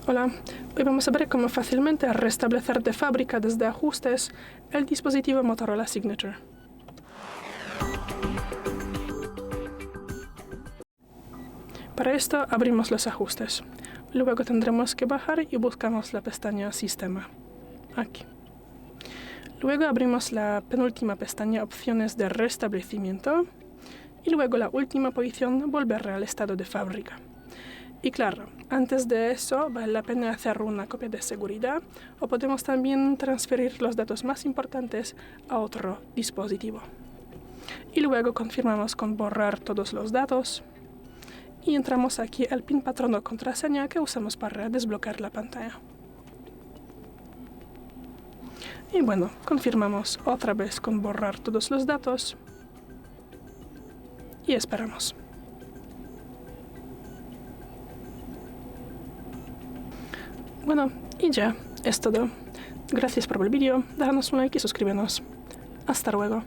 Hola, hoy vamos a ver cómo fácilmente restablecer de fábrica desde ajustes el dispositivo Motorola Signature. Para esto abrimos los ajustes. Luego tendremos que bajar y buscamos la pestaña Sistema. Aquí. Luego abrimos la penúltima pestaña Opciones de restablecimiento. Y luego la última posición Volver al estado de fábrica. Y claro, antes de eso vale la pena hacer una copia de seguridad o podemos también transferir los datos más importantes a otro dispositivo. Y luego confirmamos con borrar todos los datos y entramos aquí al PIN patrón o contraseña que usamos para desbloquear la pantalla. Y bueno, confirmamos otra vez con borrar todos los datos y esperamos. Bueno, y ya, es todo. Gracias por el vídeo, déjanos un like y suscríbenos. Hasta luego.